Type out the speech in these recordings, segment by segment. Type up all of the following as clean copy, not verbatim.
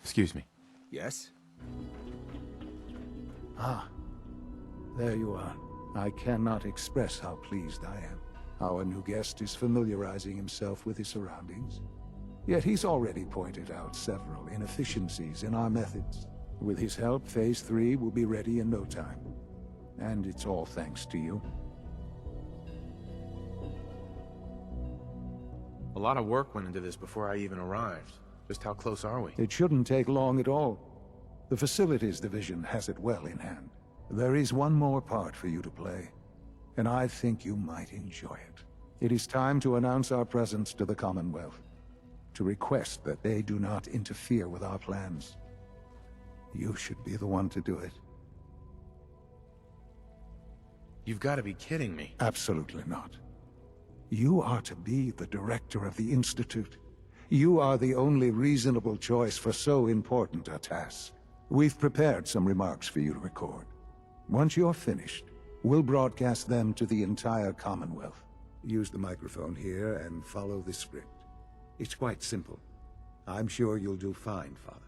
Excuse me. Yes? Ah, there you are. I cannot express how pleased I am. Our new guest is familiarizing himself with his surroundings. Yet he's already pointed out several inefficiencies in our methods. With his help, Phase 3 will be ready in no time. And it's all thanks to you. A lot of work went into this before I even arrived. Just how close are we? It shouldn't take long at all. The Facilities Division has it well in hand. There is one more part for you to play, and I think you might enjoy it. It is time to announce our presence to the Commonwealth, to request that they do not interfere with our plans. You should be the one to do it. You've got to be kidding me. Absolutely not. You are to be the director of the Institute. You are the only reasonable choice for so important a task. We've prepared some remarks for you to record. Once you're finished, we'll broadcast them to the entire Commonwealth. Use the microphone here and follow the script. It's quite simple. I'm sure you'll do fine, Father.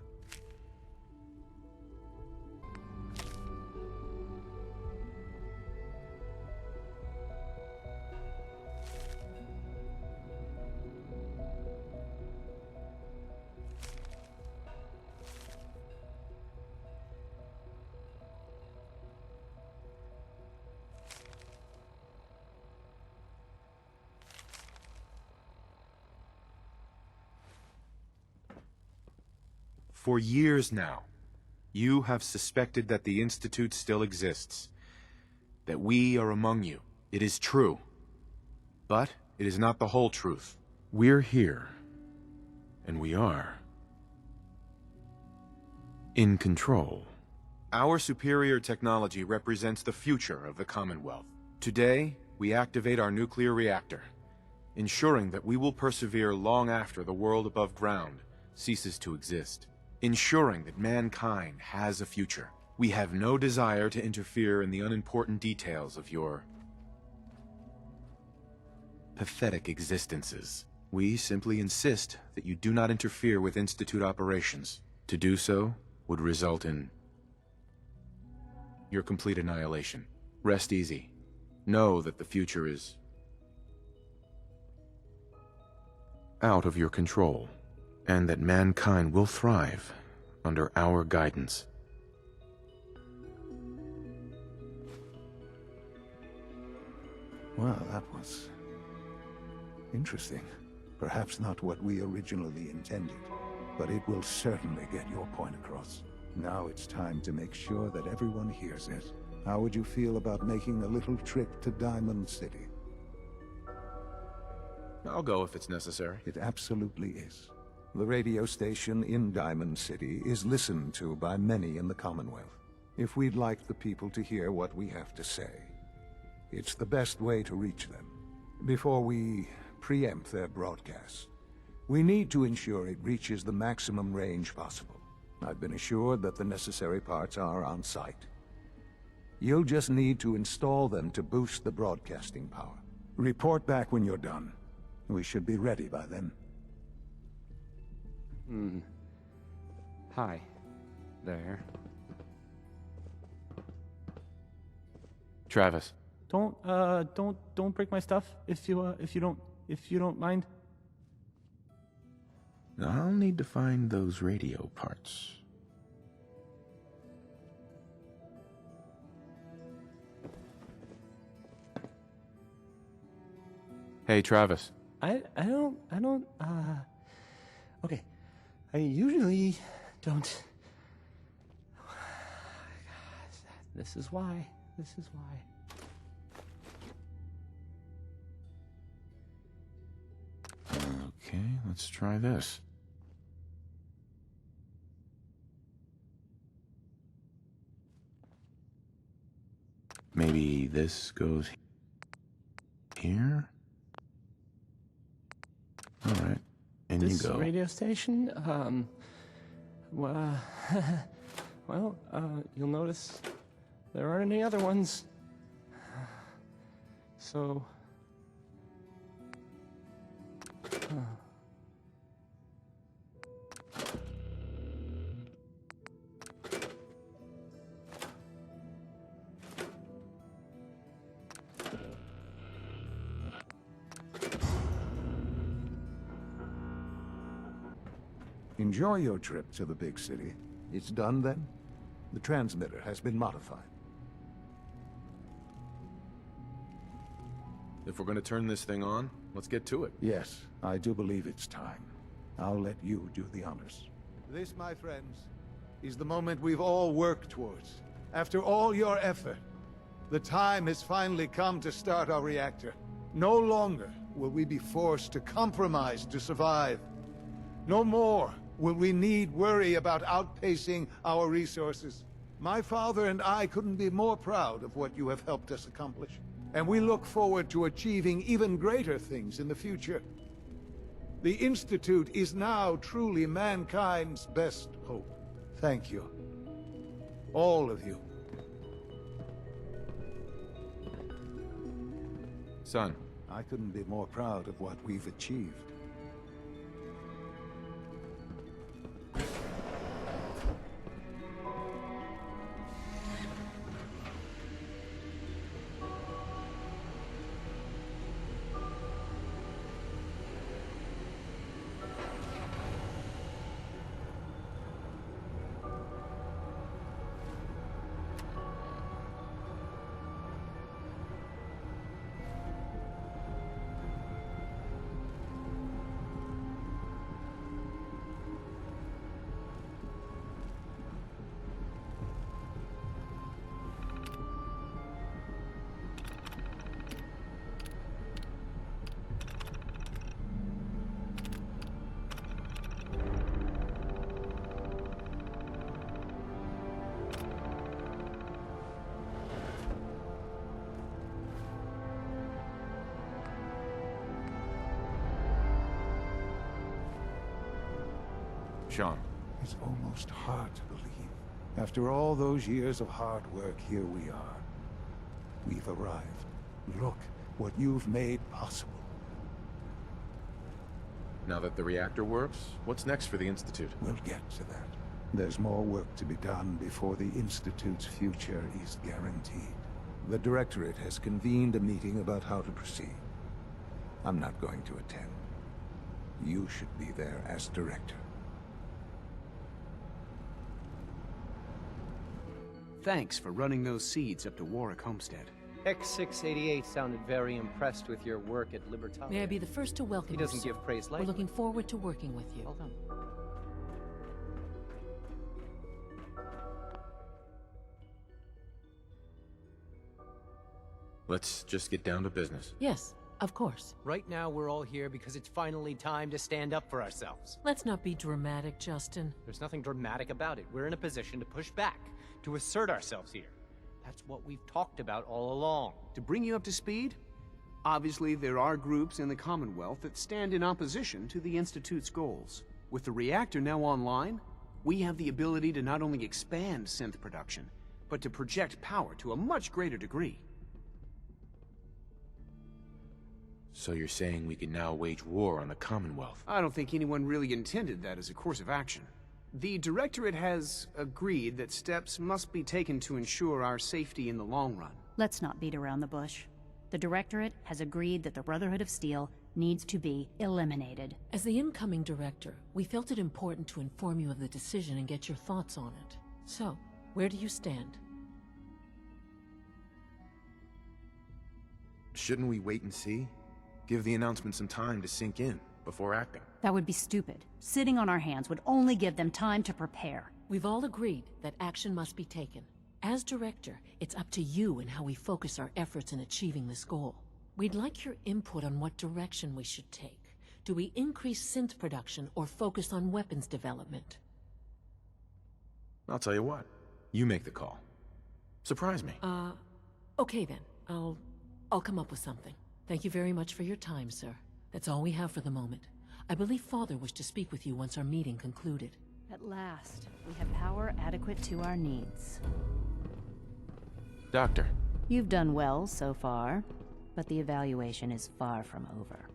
For years now, you have suspected that the Institute still exists. That we are among you. It is true. But it is not the whole truth. We're here. And we are in control. Our superior technology represents the future of the Commonwealth. Today, we activate our nuclear reactor, ensuring that we will persevere long after the world above ground ceases to exist. Ensuring that mankind has a future. We have no desire to interfere in the unimportant details of your pathetic existences. We simply insist that you do not interfere with Institute operations. To do so would result in your complete annihilation. Rest easy. Know that the future is out of your control, and that mankind will thrive under our guidance. Well, that was interesting. Perhaps not what we originally intended, but it will certainly get your point across. Now it's time to make sure that everyone hears it. How would you feel about making a little trip to Diamond City? I'll go if it's necessary. It absolutely is. The radio station in Diamond City is listened to by many in the Commonwealth. If we'd like the people to hear what we have to say, it's the best way to reach them. Before we preempt their broadcast, we need to ensure it reaches the maximum range possible. I've been assured that the necessary parts are on site. You'll just need to install them to boost the broadcasting power. Report back when you're done. We should be ready by then. Hi. There. Travis. Don't break my stuff if you don't mind. I'll need to find those radio parts. Hey, Travis. I don't, okay. I usually don't. This is why. Okay, let's try this. Maybe this goes here? All right, and This you go. radio station, well, you'll notice there aren't any other ones. So, Enjoy your trip to the big city. It's done then? The transmitter has been modified. If we're gonna turn this thing on, let's get to it. Yes, I do believe it's time. I'll let you do the honors. This, my friends, is the moment we've all worked towards. After all your effort, the time has finally come to start our reactor. No longer will we be forced to compromise to survive. No more will we need worry about outpacing our resources. My father and I couldn't be more proud of what you have helped us accomplish. And we look forward to achieving even greater things in the future. The Institute is now truly mankind's best hope. Thank you. All of you. Son, I couldn't be more proud of what we've achieved. Sean. It's almost hard to believe. After all those years of hard work, here we are. We've arrived. Look what you've made possible. Now that the reactor works, what's next for the Institute? We'll get to that. There's more work to be done before the Institute's future is guaranteed. The Directorate has convened a meeting about how to proceed. I'm not going to attend. You should be there as Director. Thanks for running those seeds up to Warwick Homestead. X688 sounded very impressed with your work at Libertalia. May I be the first to welcome you, He doesn't sir. give praise We're lightly. looking forward to working with you. Well done. Let's just get down to business. Yes, of course. Right now, we're all here because it's finally time to stand up for ourselves. Let's not be dramatic, Justin. There's nothing dramatic about it. We're in a position to push back, to assert ourselves here. That's what we've talked about all along. To bring you up to speed, obviously there are groups in the Commonwealth that stand in opposition to the Institute's goals. With the reactor now online, we have the ability to not only expand synth production, but to project power to a much greater degree. So you're saying we can now wage war on the Commonwealth? I don't think anyone really intended that as a course of action. The Directorate has agreed that steps must be taken to ensure our safety in the long run. Let's not beat around the bush. The Directorate has agreed that the Brotherhood of Steel needs to be eliminated. As the incoming director, we felt it important to inform you of the decision and get your thoughts on it. So, where do you stand? Shouldn't we wait and see? Give the announcement some time to sink in before acting. That would be stupid. Sitting on our hands would only give them time to prepare. We've all agreed that action must be taken. As director, it's up to you and how we focus our efforts in achieving this goal. We'd like your input on what direction we should take. Do we increase synth production or focus on weapons development? I'll tell you what. You make the call. Surprise me. Okay then. I'll come up with something. Thank you very much for your time, sir. That's all we have for the moment. I believe Father wished to speak with you once our meeting concluded. At last, we have power adequate to our needs. Doctor. You've done well so far, but the evaluation is far from over.